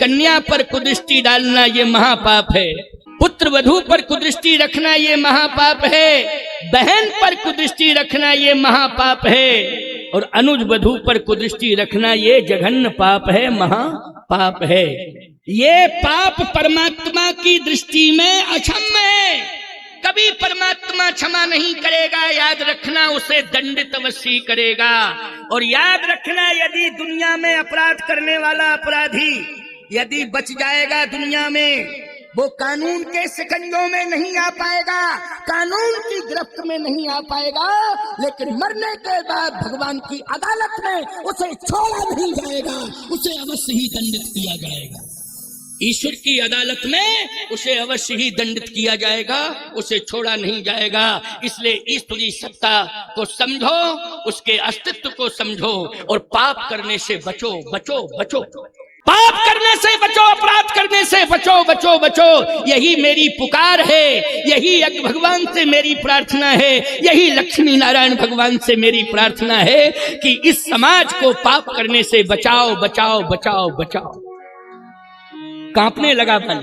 कन्या पर कुदृष्टि डालना ये महापाप है, पुत्र वधू पर कुदृष्टि रखना ये महापाप है, बहन पर कुदृष्टि रखना ये महापाप है, और अनुज वधू पर कुदृष्टि रखना ये जघन्य पाप है, महापाप है। ये पाप परमात्मा की दृष्टि में अक्षम्य है, कभी परमात्मा क्षमा नहीं करेगा। याद रखना, उसे दंडित अवश्य करेगा। और याद रखना, यदि दुनिया में अपराध करने वाला अपराधी यदि बच जाएगा दुनिया में, वो कानून के शिकंजों में नहीं आ पाएगा, कानून की गिरफ्त में नहीं आ पाएगा, लेकिन मरने के बाद भगवान की अदालत में उसे छोड़ा नहीं जाएगा, उसे अवश्य ही दंडित किया जाएगा। ईश्वर की अदालत में उसे अवश्य ही दंडित किया जाएगा, उसे छोड़ा नहीं जाएगा। इसलिए ईश्वरी सत्ता को समझो, उसके अस्तित्व को समझो, और पाप करने से बचो, बचो, बचो। पाप करने से बचो, अपराध करने से बचो, बचो, बचो। यही मेरी पुकार है, यही भगवान से मेरी प्रार्थना है, यही लक्ष्मी नारायण भगवान से मेरी प्रार्थना है कि इस समाज को पाप करने से बचाओ, बचाओ, बचाओ, बचाओ। कांपने लगा मन,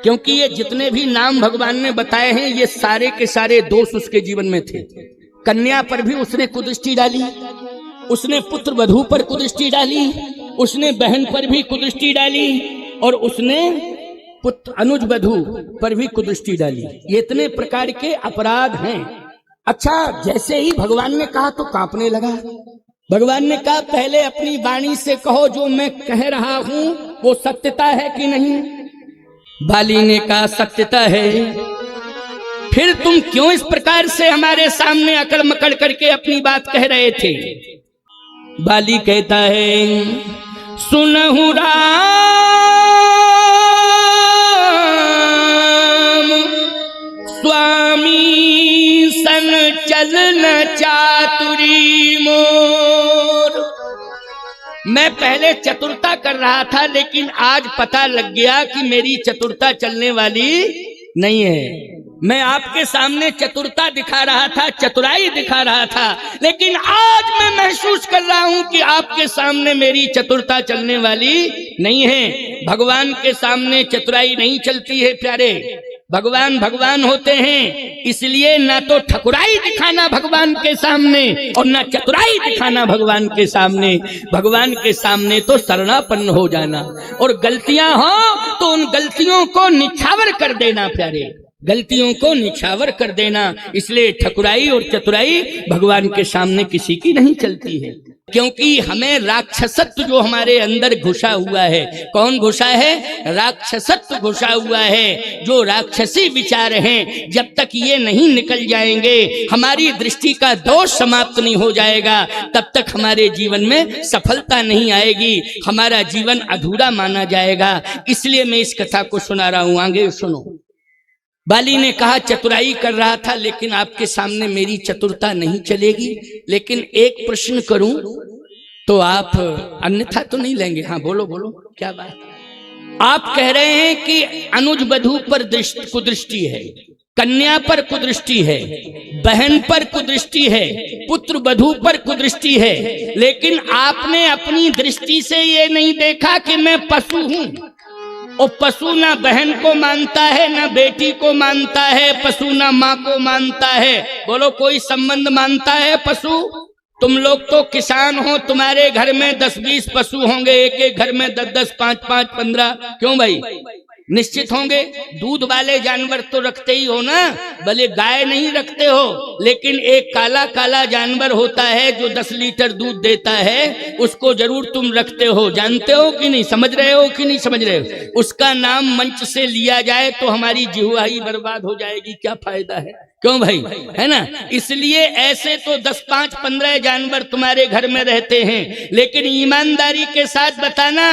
क्योंकि ये जितने भी नाम भगवान ने बताए हैं, ये सारे के सारे दोष उसके जीवन में थे। कन्या पर भी उसने कुदृष्टि डाली, उसने पुत्र वधू पर कुदृष्टि डाली, उसने बहन पर भी कुदृष्टि डाली, और उसने पुत्र अनुज वधू पर भी कुदृष्टि डाली। ये इतने प्रकार के अपराध हैं। अच्छा, जैसे ही भगवान ने कहा तो कांपने लगा। भगवान ने कहा, पहले अपनी वाणी से कहो, जो मैं कह रहा हूं वो सत्यता है कि नहीं? बाली ने कहा, सत्यता है। फिर तुम क्यों इस प्रकार से हमारे सामने अकड़ मकड़ करके अपनी बात कह रहे थे? बाली कहता है, सुनहु राम स्वामी सन चलन चातुरी मोर। मैं पहले चतुरता कर रहा था, लेकिन आज पता लग गया कि मेरी चतुरता चलने वाली नहीं है। मैं आपके सामने चतुरता दिखा रहा था, चतुराई दिखा रहा था, लेकिन आज मैं महसूस कर रहा हूं कि आपके सामने मेरी चतुरता चलने वाली नहीं है। भगवान के सामने चतुराई नहीं चलती है प्यारे। भगवान भगवान होते हैं, इसलिए ना तो ठकुराई दिखाना भगवान के सामने और ना चतुराई दिखाना भगवान के सामने। भगवान के सामने तो शरणापन्न हो जाना, और गलतियां हो तो उन गलतियों को निछावर कर देना प्यारे, गलतियों को निछावर कर देना। इसलिए ठकुराई और चतुराई भगवान के सामने किसी की नहीं चलती है, क्योंकि हमें राक्षसत्व जो हमारे अंदर घुसा हुआ है। कौन घुसा है? राक्षसत्व घुसा हुआ है। जो राक्षसी विचार हैं, जब तक ये नहीं निकल जाएंगे, हमारी दृष्टि का दोष समाप्त नहीं हो जाएगा, तब तक हमारे जीवन में सफलता नहीं आएगी, हमारा जीवन अधूरा माना जाएगा। इसलिए मैं इस कथा को सुना रहा हूं, आगे सुनो। बाली ने कहा, चतुराई कर रहा था, लेकिन आपके सामने मेरी चतुरता नहीं चलेगी। लेकिन एक प्रश्न करूं तो आप अन्यथा तो नहीं लेंगे? हाँ बोलो बोलो, क्या बात? आप कह रहे हैं कि अनुज वधू पर कुदृष्टि है, कन्या पर कुदृष्टि है, बहन पर कुदृष्टि है, पुत्र वधू पर कुदृष्टि है, लेकिन आपने अपनी दृष्टि से ये नहीं देखा कि मैं पशु हूं। और पशु ना बहन को मानता है, ना बेटी को मानता है, पशु ना माँ को मानता है। बोलो, कोई संबंध मानता है पशु? तुम लोग तो किसान हो, तुम्हारे घर में 10-20 पशु होंगे, एक एक घर में 10-10, 5-5, 15, क्यों भाई? निश्चित होंगे। दूध वाले जानवर तो रखते ही हो ना, भले गाय नहीं रखते हो, लेकिन एक काला काला जानवर होता है जो 10 लीटर दूध देता है, उसको जरूर तुम रखते हो। जानते हो कि नहीं? समझ रहे हो कि नहीं समझ रहे हो? उसका नाम मंच से लिया जाए तो हमारी जिह्वा बर्बाद हो जाएगी, क्या फायदा है? क्यों भाई, है ना? इसलिए ऐसे तो 10, 5, 15 जानवर तुम्हारे घर में रहते हैं, लेकिन ईमानदारी के साथ बताना,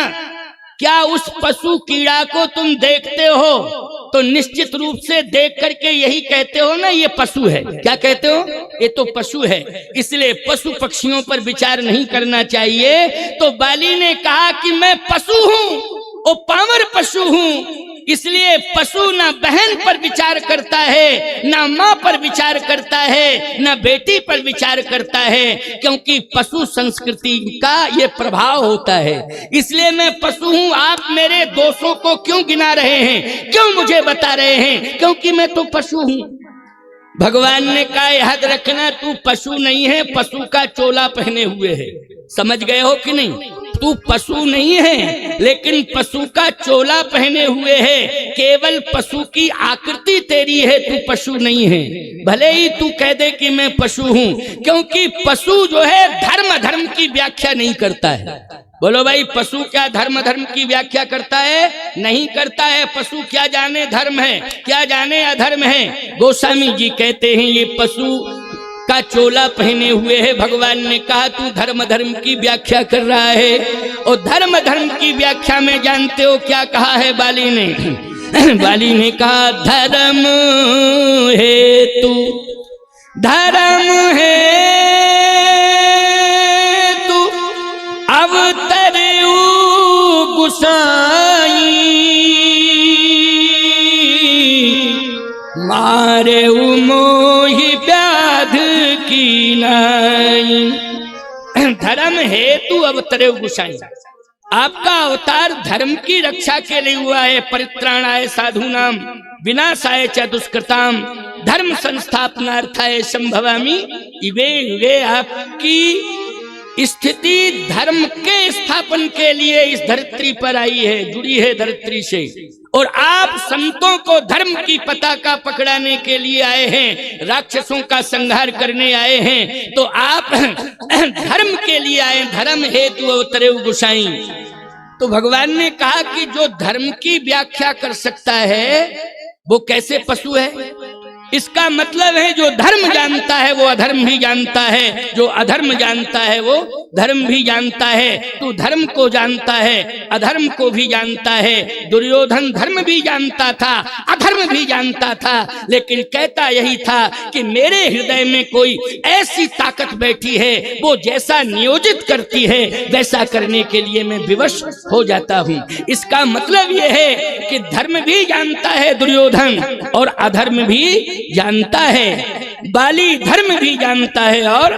क्या उस पशु कीड़ा को तुम देखते हो तो निश्चित रूप से देख करके यही कहते हो ना, ये पशु है? क्या कहते हो? ये तो पशु है। इसलिए पशु पक्षियों पर विचार नहीं करना चाहिए। तो बाली ने कहा कि मैं पशु हूं, और पामर पशु हूं, इसलिए पशु ना बहन पर विचार करता है, ना माँ पर विचार करता है, ना बेटी पर विचार करता है, क्योंकि पशु संस्कृति का ये प्रभाव होता है। इसलिए मैं पशु हूं। आप मेरे दोषों को क्यों गिना रहे हैं, क्यों मुझे बता रहे हैं? क्योंकि मैं तो पशु हूं। भगवान ने कहा याद रखना, तू पशु नहीं है, पशु का चोला पहने हुए है। समझ गए हो कि नहीं? तू पशु नहीं है, लेकिन पशु का चोला पहने हुए है। केवल पशु की आकृति तेरी है, तू पशु नहीं है। भले ही तू कह दे कि मैं पशु हूं, क्योंकि पशु जो है धर्म की व्याख्या नहीं करता है। बोलो भाई, पशु क्या धर्म की व्याख्या करता है? नहीं करता है। पशु क्या जाने धर्म है, क्या जाने अधर्म है। गोस्वामी जी कहते हैं ये पशु का चोला पहने हुए है। भगवान ने कहा तू धर्म की व्याख्या कर रहा है। और धर्म की व्याख्या में जानते हो क्या कहा है बाली ने? बाली ने कहा धर्म है तू, धर्म है तू अवतरे गुसाई, मारे मोहि व्याध की नाई। धर्म हेतु अवतरे गुसाई। आपका अवतार धर्म की रक्षा के लिए हुआ है। परित्राणाय साधूनाम विनाशाय च दुष्कृताम धर्म संस्थापनार्थाय संभवामि इवे युगे। आपकी स्थिति धर्म के स्थापन के लिए इस धरती पर आई है, जुड़ी है धरती से। और आप संतों को धर्म की पताका पकड़ाने के लिए आए हैं, राक्षसों का संहार करने आए हैं। तो आप धर्म के लिए आए, धर्म हेतु अवतरे गुसाई। तो भगवान ने कहा कि जो धर्म की व्याख्या कर सकता है वो कैसे पशु है? इसका मतलब है जो धर्म जानता है वो अधर्म भी जानता है, जो अधर्म जानता है वो धर्म भी जानता है। तू धर्म को जानता है, अधर्म को भी जानता है। दुर्योधन धर्म भी जानता था, अधर्म भी जानता था, लेकिन कहता यही था कि मेरे हृदय में कोई ऐसी ताकत बैठी है, वो जैसा नियोजित करती है वैसा करने के लिए मैं विवश हो जाता हूँ। इसका मतलब यह है कि धर्म भी जानता है दुर्योधन, और अधर्म भी जानता है। बाली धर्म भी जानता है और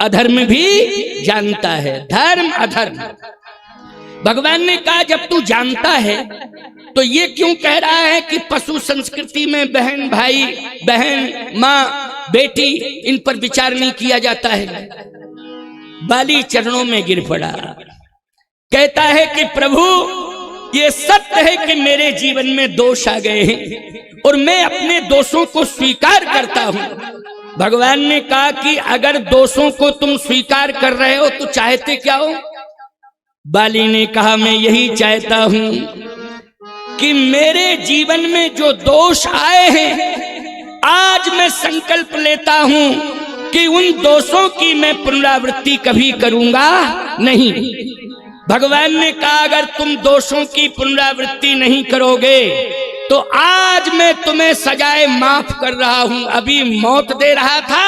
अधर्म भी जानता है। धर्म अधर्म। भगवान ने कहा जब तू जानता है तो ये क्यों कह रहा है कि पशु संस्कृति में बहन भाई, बहन माँ बेटी, इन पर विचार नहीं किया जाता है? बाली चरणों में गिर पड़ा, कहता है कि प्रभु ये सत्य है कि मेरे जीवन में दोष आ गए हैं और मैं अपने दोषों को स्वीकार करता हूं। भगवान ने कहा कि अगर दोषों को तुम स्वीकार कर रहे हो तो चाहते क्या हो? बाली ने कहा मैं यही चाहता हूं कि मेरे जीवन में जो दोष आए हैं, आज मैं संकल्प लेता हूं कि उन दोषों की मैं पुनरावृत्ति कभी करूंगा नहीं। भगवान ने कहा अगर तुम दोषों की पुनरावृत्ति नहीं करोगे तो आज मैं तुम्हें सजाए माफ कर रहा हूं। अभी मौत दे रहा था,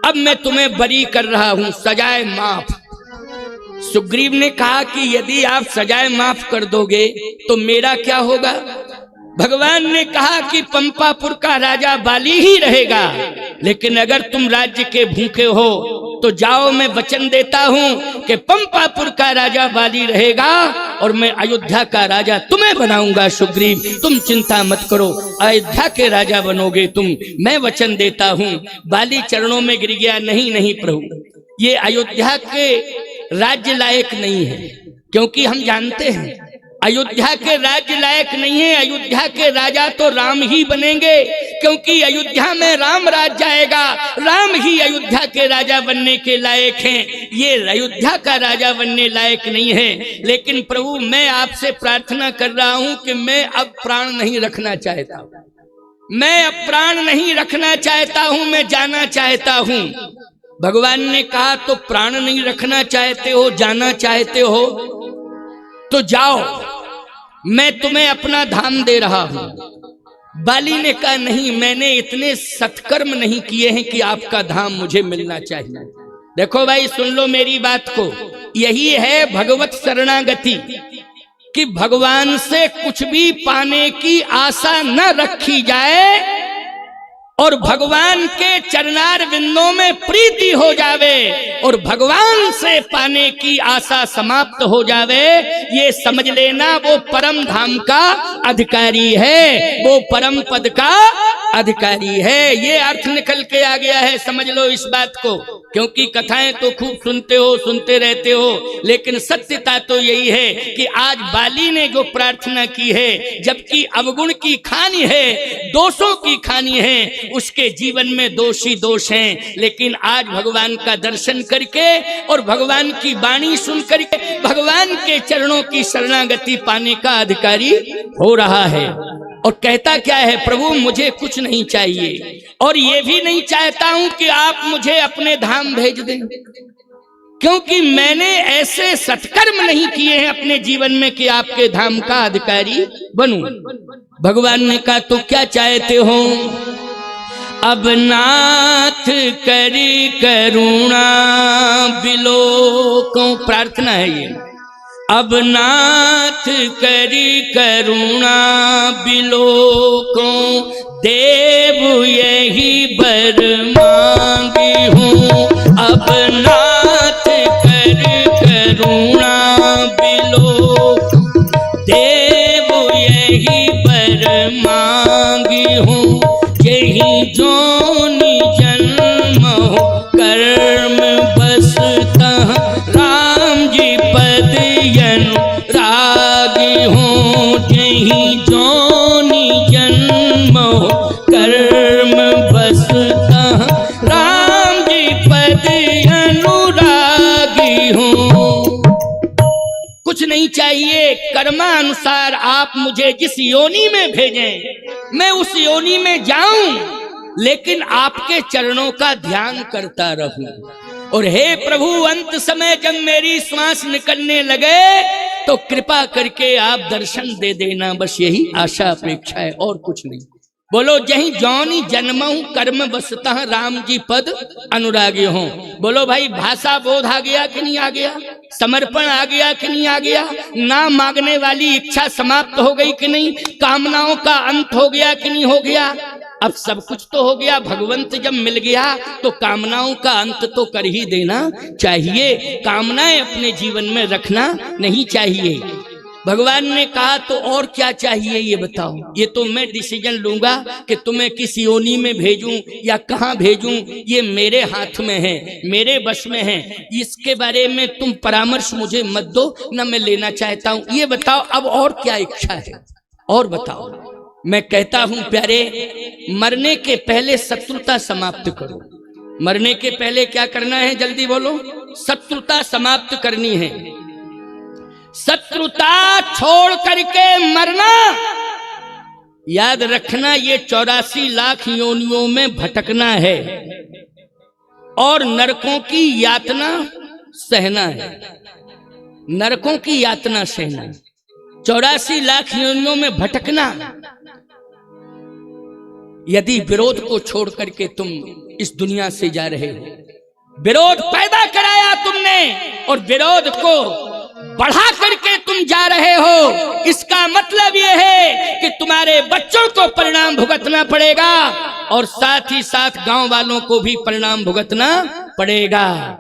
अब मैं तुम्हें बरी कर रहा हूं, सजाए माफ। सुग्रीव ने कहा कि यदि आप सजाए माफ कर दोगे तो मेरा क्या होगा? भगवान ने कहा कि पंपापुर का राजा बाली ही रहेगा, लेकिन अगर तुम राज्य के भूखे हो तो जाओ, मैं वचन देता हूं कि पंपापुर का राजा बाली रहेगा और मैं अयोध्या का राजा तुम्हें बनाऊंगा। सुग्रीव तुम चिंता मत करो, अयोध्या के राजा बनोगे तुम, मैं वचन देता हूं। बाली चरणों में गिर गया, नहीं नहीं प्रभु, ये अयोध्या के राज्य लायक नहीं है, क्योंकि हम जानते हैं अयोध्या के राज्य लायक नहीं है। अयोध्या के राजा तो राम ही बनेंगे, क्योंकि अयोध्या में राम राज्य आएगा, राम ही अयोध्या के राजा बनने के लायक हैं। ये अयोध्या का राजा बनने लायक नहीं है। लेकिन प्रभु मैं आपसे प्रार्थना कर रहा हूं कि मैं अब प्राण नहीं रखना चाहता, मैं अब प्राण नहीं रखना चाहता हूं, मैं जाना चाहता हूं। भगवान ने कहा तो प्राण नहीं रखना चाहते हो, जाना चाहते हो तो जाओ, मैं तुम्हें अपना धाम दे रहा हूं। बाली ने कहा नहीं, मैंने इतने सत्कर्म नहीं किए हैं कि आपका धाम मुझे मिलना चाहिए। देखो भाई सुन लो मेरी बात को, यही है भगवत शरणागति, कि भगवान से कुछ भी पाने की आशा न रखी जाए और भगवान के चरणार बिंदों में प्रीति हो जावे और भगवान से पाने की आशा समाप्त हो जावे, ये समझ लेना वो परम धाम का अधिकारी है, वो परम पद का अधिकारी है। ये अर्थ निकल के आ गया है, समझ लो इस बात को। क्योंकि कथाएं तो खूब सुनते हो, सुनते रहते हो, लेकिन सत्यता तो यही है कि आज बाली ने जो प्रार्थना की है, जबकि अवगुण की खानी है, दोषों की खानी है, उसके जीवन में दोषी दोष हैं, लेकिन आज भगवान का दर्शन करके और भगवान की वाणी सुन करके भगवान के चरणों की शरणागति पाने का अधिकारी हो रहा है। और कहता क्या है, प्रभु मुझे कुछ नहीं चाहिए और ये भी नहीं चाहता हूं कि आप मुझे अपने धाम भेज दें, क्योंकि मैंने ऐसे सत्कर्म नहीं किए हैं अपने जीवन में कि आपके धाम का अधिकारी बनूं। भगवान ने कहा तो क्या चाहते हो? अब नाथ करी करुणा बिलोको, प्रार्थना है ये। अब नाथ करी करुणा बिलोको, देव यही बर मांगी हूँ। अब नाथ करी करुणा बिलोको, देव यही बर मांगी हूँ। यही जोनि जन्म हो कर्म बसता, राम जी पद अनुरागी हूँ। यही जोनि जन्म हो कर्म बसता, राम जी पद अनुरागी हूँ। कुछ नहीं चाहिए, कर्मानुसार आप मुझे जिस योनि में भेजें मैं उस योनि में जाऊं, लेकिन आपके चरणों का ध्यान करता रहूं। और हे प्रभु, अंत समय जब मेरी श्वास निकलने लगे तो कृपा करके आप दर्शन दे देना, बस यही आशा अपेक्षा है और कुछ नहीं। बोलो जहीं जौनी जन्महु कर्म बसता, राम जी पद अनुरागी हो। बोलो भाई, भाषा बोध आ गया कि नहीं आ गया? समर्पण आ गया कि नहीं आ गया? ना मांगने वाली इच्छा समाप्त हो गई कि नहीं? कामनाओं का अंत हो गया कि नहीं हो गया? अब सब कुछ तो हो गया। भगवंत जब मिल गया तो कामनाओं का अंत तो कर ही देना चाहिए। कामनाएं अपने जीवन में रखना नहीं चाहिए। भगवान ने कहा तो और क्या चाहिए ये बताओ। ये तो मैं डिसीजन लूंगा कि तुम्हें किस योनि में भेजूं या कहां भेजूं, ये मेरे हाथ में है, मेरे बस में है। इसके बारे में तुम परामर्श मुझे मत दो, न मैं लेना चाहता हूं। ये बताओ अब और क्या इच्छा है, और बताओ। मैं कहता हूं प्यारे, मरने के पहले शत्रुता समाप्त करो। मरने के पहले क्या करना है, जल्दी बोलो? शत्रुता समाप्त करनी है। शत्रुता छोड़ करके मरना। याद रखना, ये 84 लाख योनियों में भटकना है और नरकों की यातना सहना है। नरकों की यातना सहना, 84 लाख योनियों में भटकना। यदि विरोध को छोड़ करके तुम इस दुनिया से जा रहे हो, विरोध पैदा कराया तुमने और विरोध को बढ़ा करके तुम जा रहे हो, इसका मतलब यह है कि तुम्हारे बच्चों को परिणाम भुगतना पड़ेगा और साथ ही साथ गांव वालों को भी परिणाम भुगतना पड़ेगा।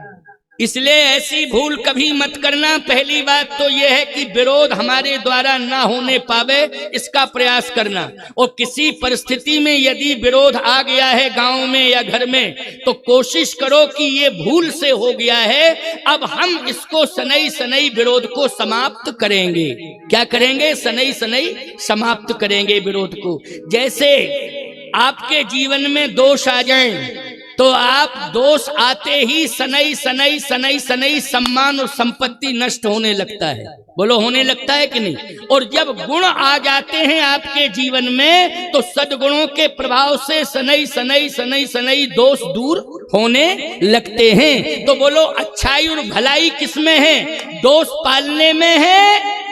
इसलिए ऐसी भूल कभी मत करना। पहली बात तो यह है कि विरोध हमारे द्वारा ना होने पावे, इसका प्रयास करना। और किसी परिस्थिति में यदि विरोध आ गया है गांव में या घर में, तो कोशिश करो कि ये भूल से हो गया है, अब हम इसको सनई सनई विरोध को समाप्त करेंगे। क्या करेंगे? सनई सनई समाप्त करेंगे विरोध को। जैसे आपके जीवन में दोष आ जाएं तो आप दोष आते ही सनई सनई सनई सनई सम्मान और संपत्ति नष्ट होने लगता है। बोलो, होने लगता है कि नहीं? और जब गुण आ जाते हैं आपके जीवन में तो सद्गुणों के प्रभाव से सनई सनई सनई सनई दोष दूर होने लगते हैं। तो बोलो, अच्छाई और भलाई किसमें है? दोष पालने में है।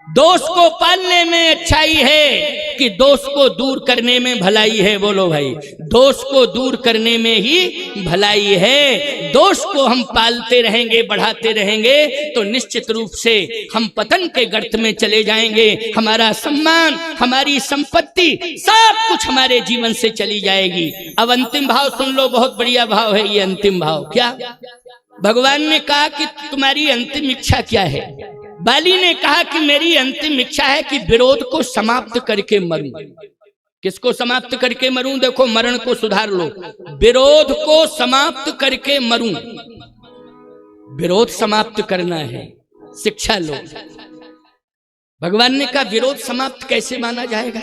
दोष को पालने में अच्छाई है। कि दोष को दूर करने में भलाई है। बोलो भाई, दोष को दूर करने में ही भलाई है। दोष को हम पालते रहेंगे, बढ़ाते रहेंगे तो निश्चित रूप से हम पतन के गर्त में चले जाएंगे। हमारा सम्मान, हमारी संपत्ति, सब कुछ हमारे जीवन से चली जाएगी। अब अंतिम भाव सुन लो, बहुत बढ़िया भाव है ये अंतिम भाव। क्या भगवान ने कहा कि तुम्हारी अंतिम इच्छा क्या है? बाली ने कहा कि मेरी अंतिम इच्छा है कि विरोध को समाप्त करके मरूं। किसको समाप्त करके मरूं? देखो, मरण को सुधार लो। विरोध को समाप्त करके मरूं। विरोध समाप्त करना है, शिक्षा लो। भगवान ने कहा विरोध समाप्त कैसे माना जाएगा?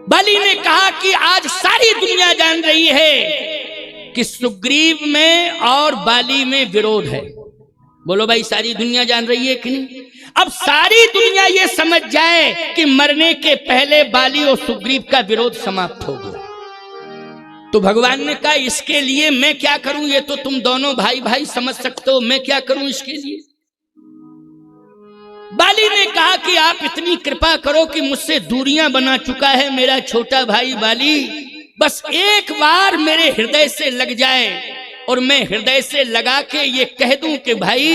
बाली ने कहा कि आज सारी दुनिया जान रही है कि सुग्रीव में और बाली में विरोध है। बोलो भाई, सारी दुनिया जान रही है कि नहीं? अब सारी दुनिया ये समझ जाए कि मरने के पहले बाली और सुग्रीव का विरोध समाप्त हो गया। तो भगवान ने कहा इसके लिए मैं क्या करूं? ये तो तुम दोनों भाई भाई समझ सकते हो, मैं क्या करूं इसके लिए? बाली ने कहा कि आप इतनी कृपा करो कि मुझसे दूरियां बना चुका है मेरा छोटा भाई बाली, बस एक बार मेरे हृदय से लग जाए और मैं हृदय से लगा के ये कह दूं कि भाई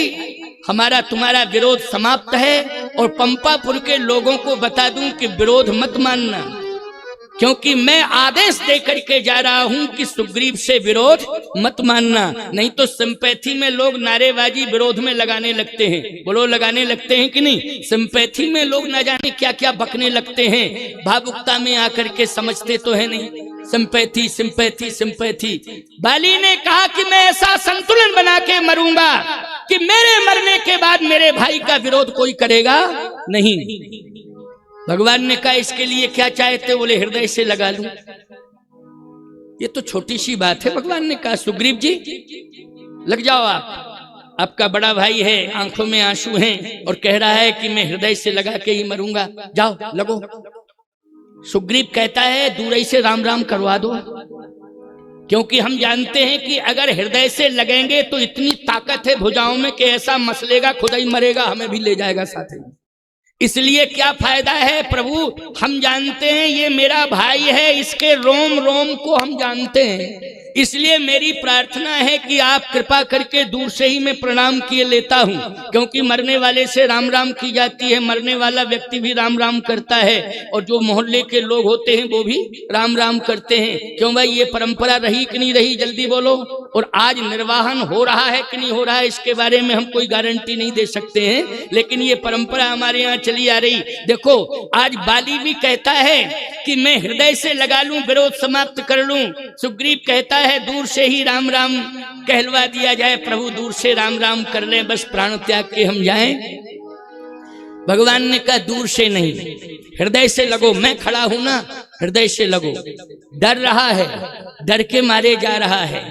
हमारा तुम्हारा विरोध समाप्त है, और पंपापुर के लोगों को बता दूं कि विरोध मत मानना, क्योंकि मैं आदेश दे करके जा रहा हूं कि सुग्रीव से विरोध मत मानना। नहीं तो सिंपैथी में लोग नारेबाजी विरोध में लगाने लगते हैं। बोलो, लगाने लगते हैं कि नहीं? सिंपैथी में लोग न जाने क्या क्या बकने लगते हैं, भावुकता में आकर के समझते तो है नहीं। Sympathy sympathy sympathy. बाली ने कहा कि मैं ऐसा संतुलन बना के मरूंगा कि मेरे मरने के बाद मेरे भाई का विरोध कोई करेगा नहीं। भगवान ने कहा इसके लिए क्या चाहते? बोले हृदय से लगा लूं। ये तो छोटी सी बात है। भगवान ने कहा सुग्रीव जी लग जाओ, आप, आपका बड़ा भाई है, आंखों में आंसू हैं और कह रहा है कि मैं हृदय से लगा के ही मरूंगा, जाओ लगो। सुग्रीव कहता है दूर ही से राम राम करवा दो, क्योंकि हम जानते हैं कि अगर हृदय से लगेंगे तो इतनी ताकत है भुजाओं में कि ऐसा मसलेगा खुदा ही मरेगा, हमें भी ले जाएगा साथ में। इसलिए क्या फायदा है प्रभु, हम जानते हैं ये मेरा भाई है, इसके रोम रोम को हम जानते हैं। इसलिए मेरी प्रार्थना है कि आप कृपा करके दूर से ही मैं प्रणाम किए लेता हूं, क्योंकि मरने वाले से राम राम की जाती है, मरने वाला व्यक्ति भी राम राम करता है और जो मोहल्ले के लोग होते हैं वो भी राम राम करते हैं। क्यों भाई, ये परंपरा रही कि नहीं रही? जल्दी बोलो। और आज निर्वाहन हो रहा है कि नहीं हो रहा है, इसके बारे में हम कोई गारंटी नहीं दे सकते हैं, लेकिन ये परंपरा हमारे यहाँ चली आ रही। देखो, आज बाली भी कहता है कि मैं हृदय से लगा लूं, विरोध समाप्त कर लूं। सुग्रीव कहता है दूर से ही राम राम कहलवा दिया जाए, प्रभु दूर से राम राम कर ले, बस प्राण त्याग के हम जाएं। भगवान ने कहा दूर से नहीं, हृदय से लगो। मैं खड़ा हूं ना, हृदय से लगो। डर रहा है, डर के मारे जा रहा है,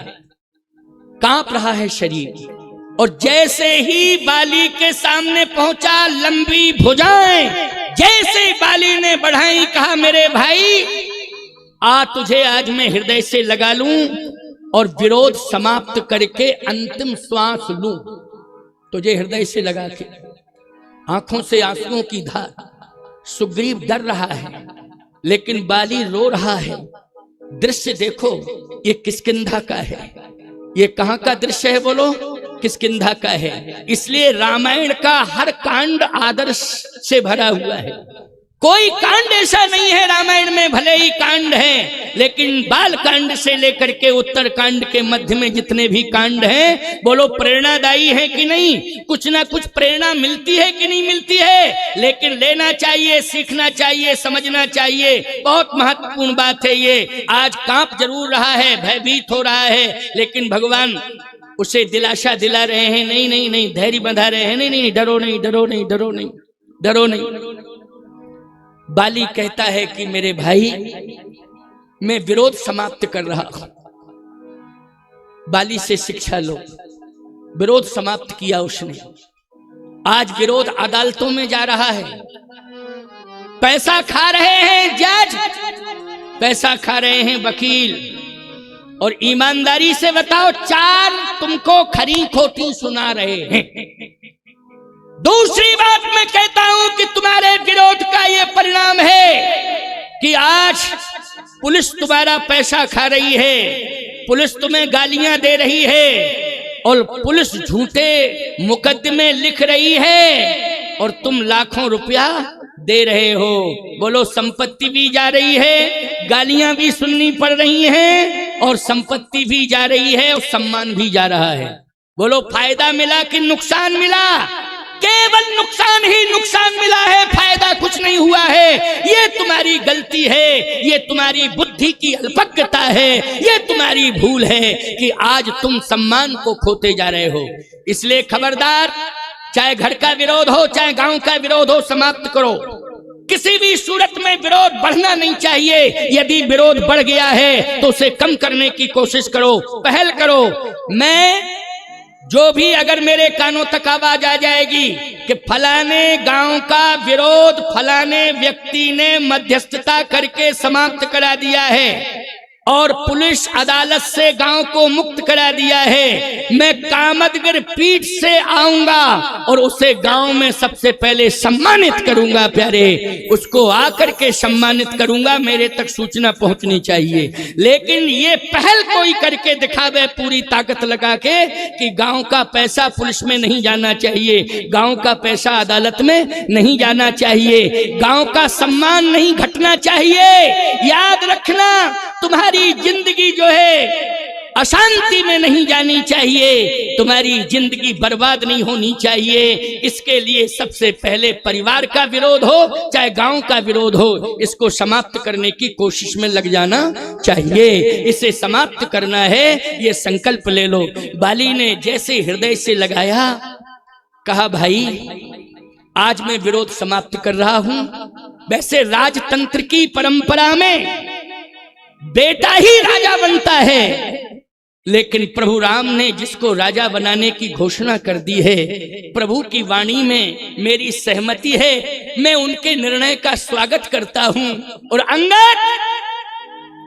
कांप रहा है शरीर। और जैसे ही बाली के सामने पहुंचा, लंबी भुजाएं जैसे बाली ने बढ़ाई, कहा मेरे भाई आ, तुझे आज मैं हृदय से लगा लूं और विरोध समाप्त करके अंतिम श्वास लूं। तुझे हृदय से लगा के, आंखों से आंसुओं की धार। सुग्रीव डर रहा है लेकिन बाली रो रहा है। दृश्य देखो, ये किष्किंधा का है। ये कहां का दृश्य है? बोलो, किष्किंधा का है। इसलिए रामायण का हर कांड आदर्श से भरा हुआ है। कोई कांड ऐसा नहीं है रामायण में, भले ही कांड है, लेकिन बाल कांड से लेकर के उत्तर कांड के मध्य में जितने भी कांड हैं, बोलो प्रेरणादायी है कि नहीं? कुछ ना कुछ प्रेरणा मिलती है कि नहीं मिलती है? लेकिन लेना चाहिए, सीखना चाहिए, समझना चाहिए। बहुत महत्वपूर्ण बात है ये। आज कांप जरूर रहा है, भयभीत हो रहा है, लेकिन भगवान उसे दिलासा दिला रहे हैं, नहीं नहीं नहीं, धैर्य बंधा रहे हैं, नहीं नहीं, डरो नहीं, डरो नहीं, डरो नहीं, डरो नहीं। बाली कहता है कि मेरे भाई मैं विरोध समाप्त कर रहा हूं। बाली से शिक्षा लो। विरोध समाप्त किया उसने। आज विरोध अदालतों में जा रहा है। पैसा खा रहे हैं जज, पैसा खा रहे हैं वकील, और ईमानदारी से बताओ, चार तुमको खरी खोटी सुना रहे हैं। दूसरी बात मैं कहता हूं कि तुम्हारे विरोध का ये कि आज पुलिस तुम्हारा पैसा खा रही है, पुलिस तुम्हें गालियां दे रही है और पुलिस झूठे मुकदमे लिख रही है और तुम लाखों रुपया दे रहे हो। बोलो संपत्ति भी जा रही है, गालियां भी सुननी पड़ रही हैं और संपत्ति भी जा रही है और सम्मान भी जा रहा है। बोलो फायदा मिला कि नुकसान मिला? केवल नुकसान ही नुकसान मिला है, फायदा कुछ नहीं हुआ है। ये तुम्हारी गलती है, ये तुम्हारी बुद्धि की अल्पज्ञता है, ये तुम्हारी भूल है कि आज तुम सम्मान को खोते जा रहे हो। इसलिए खबरदार, चाहे घर का विरोध हो चाहे गांव का विरोध हो, समाप्त करो। किसी भी सूरत में विरोध बढ़ना नहीं चाहिए। यदि विरोध बढ़ गया है तो उसे कम करने की कोशिश करो, पहल करो। मैं जो भी अगर मेरे कानों तक आवाज आ जाएगी कि फलाने गांव का विरोध फलाने व्यक्ति ने मध्यस्थता करके समाप्त करा दिया है और पुलिस अदालत से गांव को मुक्त करा दिया है, मैं कामदगिर पीठ से आऊंगा और उसे गांव में सबसे पहले सम्मानित करूंगा। प्यारे, उसको आकर के सम्मानित करूंगा, मेरे तक सूचना पहुंचनी चाहिए। लेकिन ये पहल कोई करके दिखावे पूरी ताकत लगा के कि गांव का पैसा पुलिस में नहीं जाना चाहिए, गांव का पैसा अदालत में नहीं जाना चाहिए, गांव का सम्मान नहीं घटना चाहिए। याद रखना, तुम्हारी जिंदगी जो है अशांति में नहीं जानी चाहिए, तुम्हारी जिंदगी बर्बाद नहीं होनी चाहिए। इसके लिए सबसे पहले परिवार का विरोध हो चाहे गांव का विरोध हो, इसको समाप्त करने की कोशिश में लग जाना चाहिए। इसे समाप्त करना है, ये संकल्प ले लो। बाली ने जैसे हृदय से लगाया, कहा भाई आज मैं विरोध समाप्त कर रहा हूं। वैसे राजतंत्र की परंपरा में बेटा ही राजा बनता है, लेकिन प्रभु राम ने जिसको राजा बनाने की घोषणा कर दी है, प्रभु की वाणी में मेरी सहमति है, मैं उनके निर्णय का स्वागत करता हूं। और अंगद,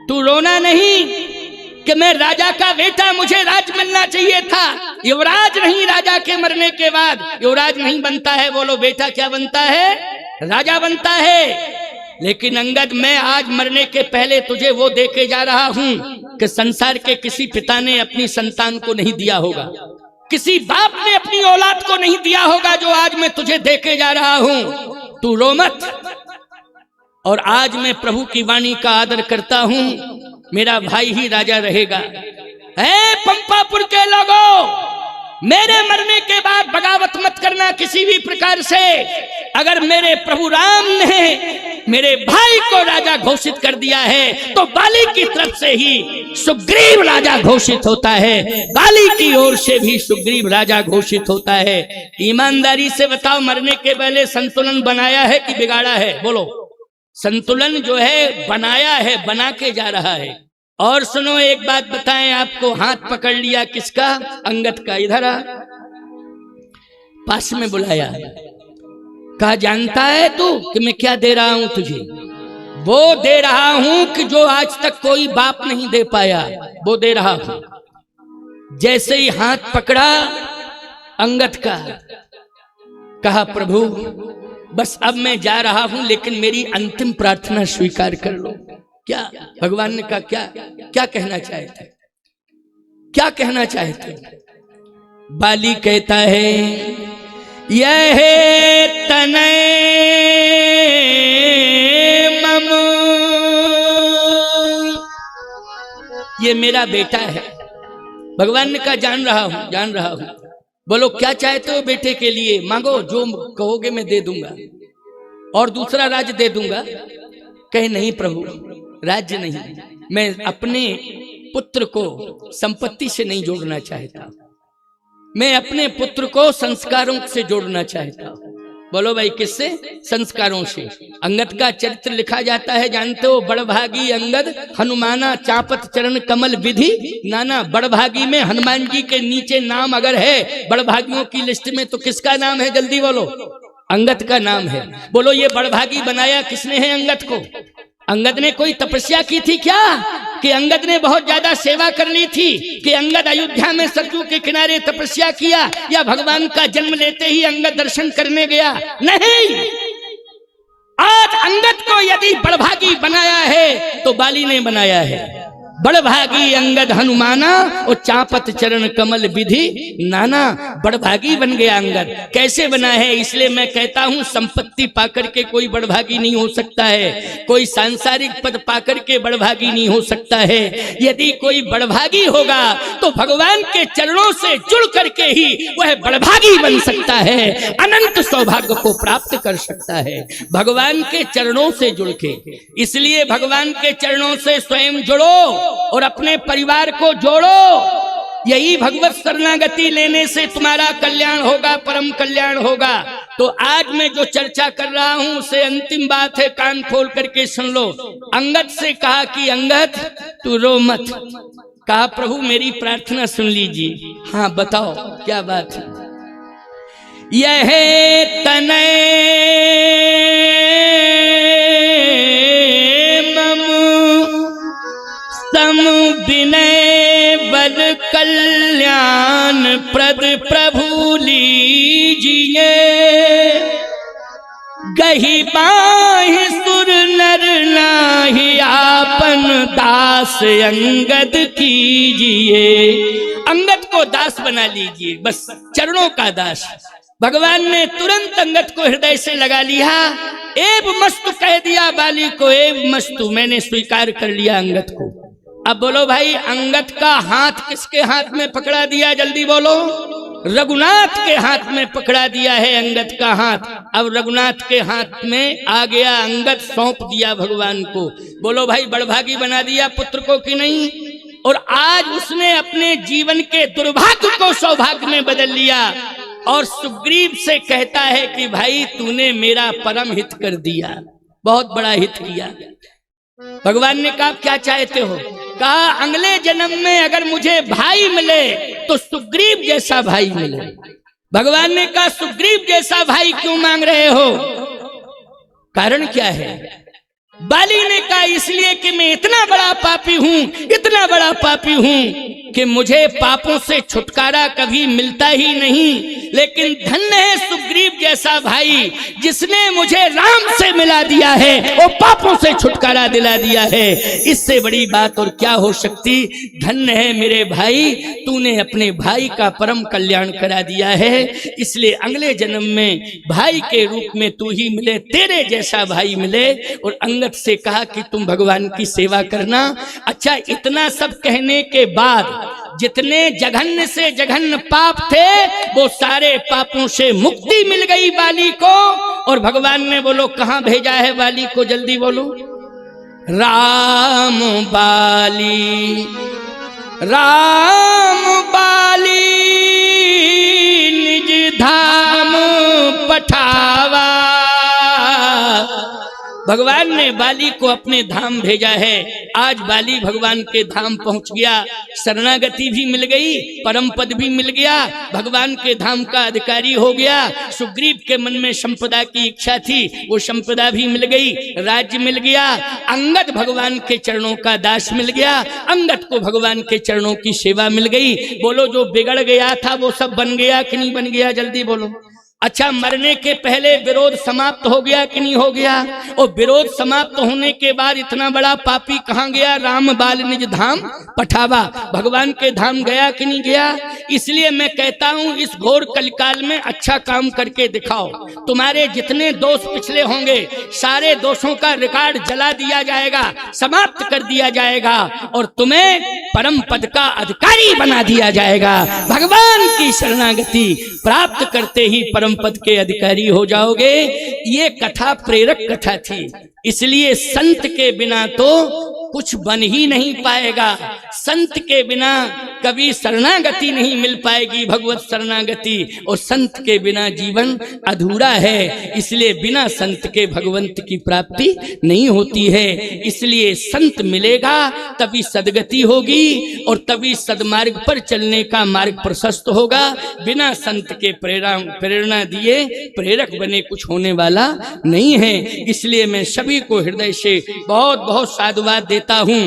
तू रोना नहीं कि मैं राजा का बेटा, मुझे राज मिलना चाहिए था। युवराज नहीं, राजा के मरने के बाद युवराज नहीं बनता है। बोलो बेटा क्या बनता है? राजा बनता है। लेकिन अंगद, मैं आज मरने के पहले तुझे वो देके जा रहा हूं कि संसार के किसी पिता ने अपनी संतान को नहीं दिया होगा, किसी बाप ने अपनी औलाद को नहीं दिया होगा जो आज मैं तुझे देके जा रहा हूं। तू रो मत। और आज मैं प्रभु की वाणी का आदर करता हूं, मेरा भाई ही राजा रहेगा। ऐ पंपापुर के लोगों, मेरे मरने के बाद बगावत मत करना किसी भी प्रकार से। अगर मेरे प्रभु राम ने मेरे भाई को राजा घोषित कर दिया है तो बाली की तरफ से ही सुग्रीव राजा घोषित होता है, बाली की ओर से भी सुग्रीव राजा घोषित होता है। ईमानदारी से बताओ, मरने के पहले संतुलन बनाया है कि बिगाड़ा है? बोलो। संतुलन जो है बनाया है, बना के जा रहा है। और सुनो, एक बात बताएं आपको, हाथ पकड़ लिया किसका? अंगद का। इधर आ, पास में बुलाया, कहा जानता है तू कि मैं क्या दे रहा हूं तुझे? वो दे रहा हूं कि जो आज तक कोई बाप नहीं दे पाया, वो दे रहा हूं। जैसे ही हाथ पकड़ा अंगद का, कहा प्रभु बस अब मैं जा रहा हूं, लेकिन मेरी अंतिम प्रार्थना स्वीकार कर लो। क्या भगवान ने कहा? क्या कहना चाहते, क्या कहना चाहते? बाली कहता है, यह तनय मम, ये मेरा बेटा है। भगवान ने कहा जान रहा हूं, जान रहा हूं। बोलो क्या चाहते हो बेटे के लिए? मांगो, जो कहोगे मैं दे दूंगा, और दूसरा राज्य दे दूंगा। कहे नहीं प्रभु, राज्य नहीं, मैं अपने पुत्र को संपत्ति से नहीं जोड़ना चाहता, मैं अपने पुत्र को संस्कारों से जोड़ना चाहता हूं। बोलो भाई किससे? संस्कारों से। अंगद का चरित्र लिखा जाता है, जानते हो? बड़भागी अंगद हनुमाना चापत चरण कमल विधि नाना। बड़भागी में हनुमान जी के नीचे नाम अगर है बड़भागियों की लिस्ट में तो किसका नाम है? जल्दी बोलो। अंगद का नाम है। बोलो ये बड़भागी बनाया किसने है अंगद को? अंगद ने कोई तपस्या की थी क्या? कि अंगद ने बहुत ज्यादा सेवा कर ली थी? कि अंगद अयोध्या में सरजू के किनारे तपस्या किया? या भगवान का जन्म लेते ही अंगद दर्शन करने गया? नहीं। आज अंगद को यदि बड़भागी बनाया है तो बाली ने बनाया है। बड़भागी अंगद हनुमाना और चापत चरण कमल विधि नाना। बड़भागी बन गया अंगद। कैसे बना है? इसलिए मैं कहता हूं संपत्ति पाकर के कोई बड़भागी नहीं हो सकता है, कोई सांसारिक पद पाकर के बड़भागी नहीं हो सकता है। यदि कोई बड़भागी होगा तो भगवान के चरणों से जुड़ करके ही वह बड़भागी बन सकता है, अनंत सौभाग्य को प्राप्त कर सकता है भगवान के चरणों से जुड़ के। इसलिए भगवान के चरणों से स्वयं जुड़ो और अपने परिवार को जोड़ो। यही भगवत शरणागति लेने से तुम्हारा कल्याण होगा, परम कल्याण होगा। तो आज मैं जो चर्चा कर रहा हूं उसे अंतिम बात है, कान खोल करके सुन लो। अंगद से कहा कि अंगद तू रो मत। कहा प्रभु मेरी प्रार्थना सुन लीजिए। हाँ बताओ क्या बात है? यह तनय सम विनय बल कल्याण प्रद प्रभु लीजिए। गही बाहि सुर नर नाही आपन दास अंगद कीजिए। अंगद को दास बना लीजिए, बस चरणों का दास। भगवान ने तुरंत अंगद को हृदय से लगा लिया। एव मस्तु कह दिया बाली को, एव मस्तु, मैंने स्वीकार कर लिया अंगद को। अब बोलो भाई, अंगद का हाथ किसके हाथ में पकड़ा दिया? जल्दी बोलो। रघुनाथ के हाथ में पकड़ा दिया है अंगद का हाथ। अब रघुनाथ के हाथ में आ गया, अंगद सौंप दिया भगवान को। बोलो भाई, बड़भागी बना दिया पुत्र को कि नहीं? और आज उसने अपने जीवन के दुर्भाग्य को सौभाग्य में बदल लिया और सुग्रीव से कहता है कि भाई तूने मेरा परम हित कर दिया, बहुत बड़ा हित किया। भगवान ने कहा क्या चाहते हो? कहा अगले जन्म में अगर मुझे भाई मिले तो सुग्रीव जैसा भाई मिले। भगवान ने कहा सुग्रीव जैसा भाई क्यों मांग रहे हो? कारण क्या है? बाली ने कहा इसलिए कि मैं इतना बड़ा पापी हूं, इतना बड़ा पापी हूं कि मुझे पापों से छुटकारा कभी मिलता ही नहीं। लेकिन धन्य है सुग्रीव जैसा भाई जिसने मुझे राम से मिला दिया है और पापों से छुटकारा दिला दिया है। इससे बड़ी बात और क्या हो सकती? धन्य है मेरे भाई, तूने अपने भाई का परम कल्याण करा दिया है। इसलिए अगले जन्म में भाई के रूप में तू ही मिले, तेरे जैसा भाई मिले। और अंगद से कहा कि तुम भगवान की सेवा करना। अच्छा, इतना सब कहने के बाद जितने जघन्य से जघन्य पाप थे वो सारे पापों से मुक्ति मिल गई बाली को। और भगवान ने बोलो कहां भेजा है बाली को? जल्दी बोलो। राम बाली, राम बाली निज धाम पठावा। भगवान ने बाली को अपने धाम भेजा है। आज बाली भगवान के धाम पहुंच गया, शरणागति भी मिल गई, परम पद भी मिल गया, भगवान के धाम का अधिकारी हो गया। सुग्रीव के मन में संपदा की इच्छा थी, वो संपदा भी मिल गई, राज्य मिल गया। अंगद भगवान के चरणों का दास मिल गया, अंगद को भगवान के चरणों की सेवा मिल गई। बोलो जो बिगड़ गया था वो सब बन गया कि नहीं बन गया? जल्दी बोलो। अच्छा, मरने के पहले विरोध समाप्त हो गया कि नहीं हो गया? और विरोध समाप्त होने के बाद इतना बड़ा पापी कहां गया? राम बाल निज धाम पठावा, भगवान के धाम गया कि नहीं गया? इसलिए मैं कहता हूं इस घोर कलिकाल में अच्छा काम करके दिखाओ। तुम्हारे जितने दोष पिछले होंगे सारे दोषों का रिकॉर्ड जला दिया जाएगा, समाप्त कर दिया जाएगा और तुम्हें परम पद का अधिकारी बना दिया जाएगा। भगवान की शरणागति प्राप्त करते ही परम पद के अधिकारी हो जाओगे। ये कथा प्रेरक कथा थी, इसलिए संत के बिना तो कुछ बन ही नहीं पाएगा। संत के बिना कभी शरणागति नहीं मिल पाएगी, भगवत शरणागति, और संत के बिना जीवन अधूरा है। इसलिए बिना संत के भगवंत की प्राप्ति नहीं होती है। इसलिए संत मिलेगा तभी सदगति होगी और तभी सदमार्ग पर चलने का मार्ग प्रशस्त होगा। बिना संत के प्रेरणा दिए प्रेरक बने कुछ होने वाला नहीं है। इसलिए मैं सभी को हृदय से बहुत बहुत साधुवाद देता हूँ।